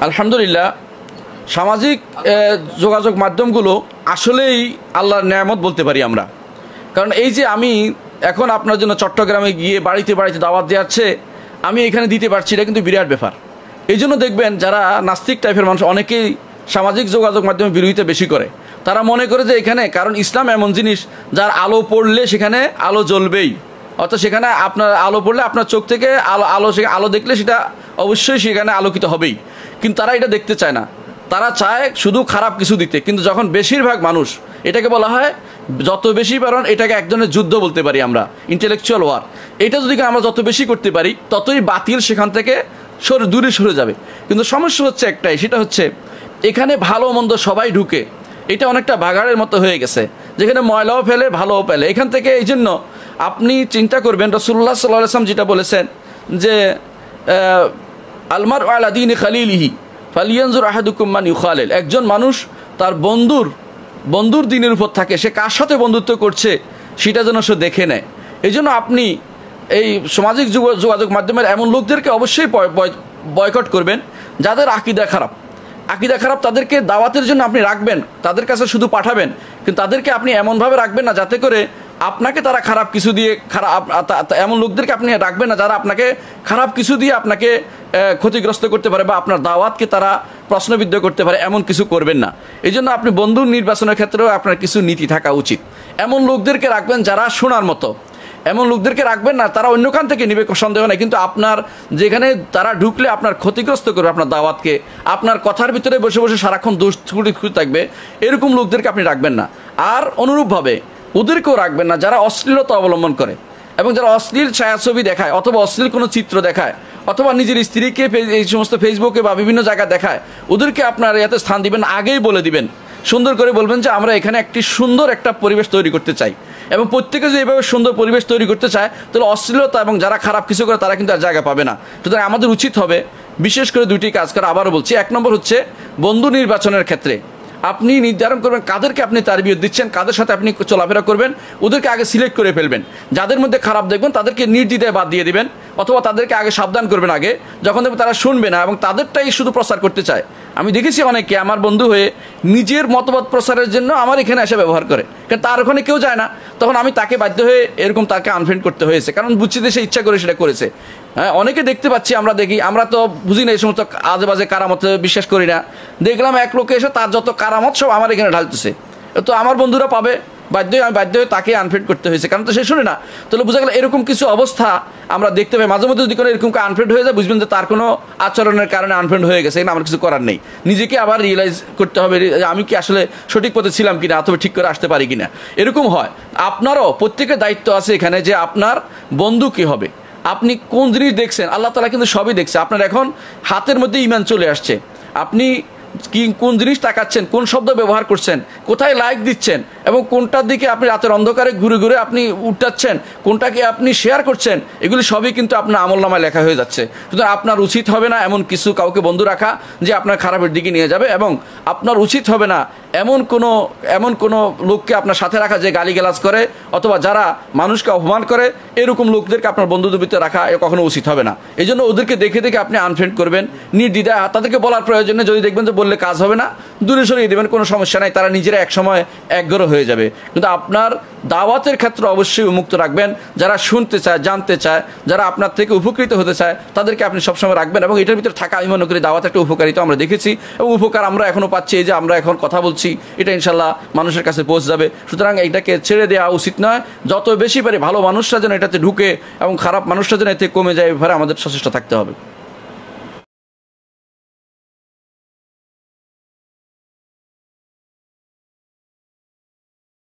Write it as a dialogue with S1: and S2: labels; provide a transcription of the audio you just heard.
S1: আলহামদুলিল্লাহ, সামাজিক যোগাযোগ মাধ্যমগুলো আসলেই আল্লাহর নেয়ামত বলতে পারি আমরা। কারণ এই যে আমি এখন আপনার জন্য চট্টগ্রামে গিয়ে বাড়িতে বাড়িতে দাওয়াত দেওয়াচ্ছে, আমি এখানে দিতে পারছি, এটা কিন্তু বিরাট ব্যাপার। এই জন্য দেখবেন যারা নাস্তিক টাইপের মানুষ অনেকেই সামাজিক যোগাযোগ মাধ্যমে বিরোধিতা বেশি করে। তারা মনে করে যে এখানে, কারণ ইসলাম এমন জিনিস যার আলো পড়লে সেখানে আলো জ্বলবেই, অর্থাৎ সেখানে আপনার আলো পড়লে আপনার চোখ থেকে আলো দেখলে সেটা অবশ্যই সেখানে আলোকিত হবেই। কিন্তু তারা এটা দেখতে চায় না, তারা চায় শুধু খারাপ কিছু দিতে। কিন্তু যখন বেশিরভাগ মানুষ, এটাকে বলা হয় যত বেশি পারেন, এটাকে এক ধরনের যুদ্ধ বলতে পারি আমরা, ইন্টেলেকচুয়াল ওয়ার। এটা যদি আমরা যত বেশি করতে পারি ততই বাতিল সেখান থেকে দূরে সরে যাবে। কিন্তু সমস্যা হচ্ছে একটাই, সেটা হচ্ছে এখানে ভালো মন্দ সবাই ঢুকে, এটা অনেকটা ভাগাড়ের মতো হয়ে গেছে, যেখানে ময়লাও ফেলে ভালোও ফেলে। এখান থেকে এই জন্য আপনি চিন্তা করবেন, রাসূলুল্লাহ সাল্লাল্লাহু আলাইহি ওয়াসাল্লাম যেটা বলেছেন যে আলমারউ আলা দীনি খালিলিহি ফালিয়ানজুর আহাদুকুম মান ইউখালিল। একজন মানুষ তার বন্ধুর দিনের উপর থাকে, সে কার সাথে বন্ধুত্ব করছে সেটা যেন সে দেখে নেয়। এই জন্য আপনি এই সামাজিক যোগাযোগ মাধ্যমের এমন লোকদেরকে অবশ্যই বয়কট করবেন যাদের আকীদা খারাপ। তাদেরকে দাওয়াতের জন্য আপনি রাখবেন, তাদের কাছে শুধু পাঠাবেন, কিন্তু তাদেরকে আপনি এমনভাবে রাখবেন না যাতে করে আপনাকে তারা খারাপ কিছু দিয়ে, এমন লোকদেরকে আপনি রাখবেন না যারা আপনাকে খারাপ কিছু দিয়ে আপনাকে ক্ষতিগ্রস্ত করতে পারে বা আপনার দাওয়াতকে তারা প্রশ্নবিদ্ধ করতে পারে, এমন কিছু করবেন না। এই জন্য আপনি বন্ধু নির্বাচনের ক্ষেত্রেও আপনার কিছু নীতি থাকা উচিত। এমন লোকদেরকে রাখবেন যারা শোনার মতো, এমন লোকদেরকে রাখবেন না তারা অন্য কান থেকে নিবে, সন্দেহ নেই, কিন্তু আপনার যেখানে তারা ঢুকলে আপনার ক্ষতিগ্রস্ত করবে আপনার দাওয়াতকে, আপনার কথার ভিতরে বসে বসে সারাক্ষণ দোষ খুঁড়ে থাকবে, এরকম লোকদেরকে আপনি রাখবেন না। আর অনুরূপভাবে ওদেরকেও রাখবেন না যারা অশ্লীলতা অবলম্বন করে এবং যারা অশ্লীল ছায়াছবি দেখায় অথবা অশ্লীল কোনো চিত্র দেখায় অথবা নিজের স্ত্রীকে এই সমস্ত ফেসবুকে বা বিভিন্ন জায়গায় দেখায়, ওদেরকে আপনার এতে স্থান দিবেন, আগেই বলে দিবেন, সুন্দর করে বলবেন যে আমরা এখানে একটি সুন্দর একটা পরিবেশ তৈরি করতে চাই। এবং প্রত্যেকে যদি এভাবে সুন্দর পরিবেশ তৈরি করতে চায় তাহলে অশ্লীলতা এবং যারা খারাপ কিছু করে তারা কিন্তু আর জায়গা পাবে না। সুতরাং আমাদের উচিত হবে বিশেষ করে দুইটি কাজ করা। আবারও বলছি, এক নম্বর হচ্ছে বন্ধু নির্বাচনের ক্ষেত্রে আপনি নির্ধারণ করবেন কাদেরকে আপনি তারবিয়ত দিচ্ছেন, কাদের সাথে আপনি চলাফেরা করবেন, ওদেরকে আগে সিলেক্ট করে ফেলবেন। যাদের মধ্যে খারাপ দেখবেন তাদেরকে নির্দ্বিধায় বাদ দিয়ে দিবেন, অথবা তাদেরকে আগে সাবধান করবেন আগে, যখন দেখবেন তারা শুনবে না এবং তাদেরটাই শুধু প্রচার করতে চায়। আমি দেখেছি অনেকে আমার বন্ধু হয়ে নিজের মতবাদ প্রচারের জন্য আমার এখানে এসে ব্যবহার করে, কারণ তার ওখানে কেউ যায় না, তখন আমি তাকে বাধ্য হয়ে এরকম তাকে আনফ্রেন্ড করতে হয়েছে, কারণ বুঝছি যে সে ইচ্ছা করে সেটা করেছে। হ্যাঁ, অনেকে দেখতে পাচ্ছি, আমরা দেখি, আমরা তো বুঝি না এই সমস্ত আজে বাজে কারামতে বিশ্বাস করি না। দেখলাম এক লোকে এসে তার যত কারামত সব আমার এখানে ঢালতেছে, তো আমার বন্ধুরা পাবে, আমি বাধ্য হয়ে তাকে আনফ্রেন্ড করতে হয়েছে, কারণ তো সে শুনে না। তাহলে বোঝা গেল এরকম কিছু অবস্থা আমরা দেখতে পাই মাঝে মধ্যে। যদি কোনো এরকম আনফ্রেন্ড হয়ে যায়, বুঝবেন যে তার কোনো আচরণের কারণে আনফ্রেন্ড হয়ে গেছে, এখানে আমার কিছু করার নেই। নিজেকে আবার রিয়েলাইজ করতে হবে আমি কি আসলে সঠিক পথে ছিলাম কিনা, অথবা ঠিক করে আসতে পারি কিনা। এরকম হয়। আপনারও প্রত্যেকের দায়িত্ব আছে এখানে যে আপনার বন্ধু কী হবে, আপনি কোন জিনিস দেখছেন, আল্লাহ তাআলা কিন্তু সবই দেখছে। আপনার এখন হাতের মধ্যে ঈমান চলে আসছে, আপনি কোন জিনিস তাকাচ্ছেন, কোন শব্দ ব্যবহার করছেন, কোথায় লাইক দিচ্ছেন এবং কোনটার দিকে আপনি রাতের অন্ধকারে ঘুরে ঘুরে আপনি উঠাচ্ছেন, কোনটাকে আপনি শেয়ার করছেন, এগুলি সবই কিন্তু আপনার আমলনামায় লেখা হয়ে যাচ্ছে। সুতরাং আপনার উচিত হবে না এমন কিছু কাউকে বন্ধু রাখা যে আপনার খারাপের দিকে নিয়ে যাবে, এবং আপনার উচিত হবে না এমন কোনো লোককে আপনার সাথে রাখা যে গালিগালাজ করে অথবা যারা মানুষকে অপমান করে, এরকম লোকদেরকে আপনার বন্ধুদের ভিতরে রাখা কখনো উচিত হবে না। এই জন্য ওদেরকে দেখে দেখে আপনি আনফ্রেন্ড করবেন নির্দ্বিধায়। তাদেরকে বলার প্রয়োজনে যদি দেখবেন যে বললে কাজ হবে না, দূরে সরিয়ে দেবেন, কোনো সমস্যা নাই, তারা নিজেরা একসময় একগরো হয়ে যাবে। কিন্তু আপনার দাওয়াতের ক্ষেত্রে অবশ্যই উন্মুক্ত রাখবেন। যারা শুনতে চায়, জানতে চায়, যারা আপনার থেকে উপকৃত হতে চায়, তাদেরকে আপনি সবসময় রাখবেন। এবং এটার ভিতরে থাকা, আমি মনে করি দাওয়াত একটা উপকারিতা আমরা দেখেছি এবং উপকার আমরা এখনও পাচ্ছি। এই যে আমরা এখন কথা বলছি, এটা ইনশাল্লাহ মানুষের কাছে পৌঁছে যাবে। সুতরাং এটাকে ছেড়ে দেওয়া উচিত নয়। যত বেশি পারে ভালো মানুষরা যেন এটাতে ঢুকে এবং খারাপ মানুষরা যেন এতে কমে যায়, এভাবে আমাদের সচেষ্ট থাকতে হবে।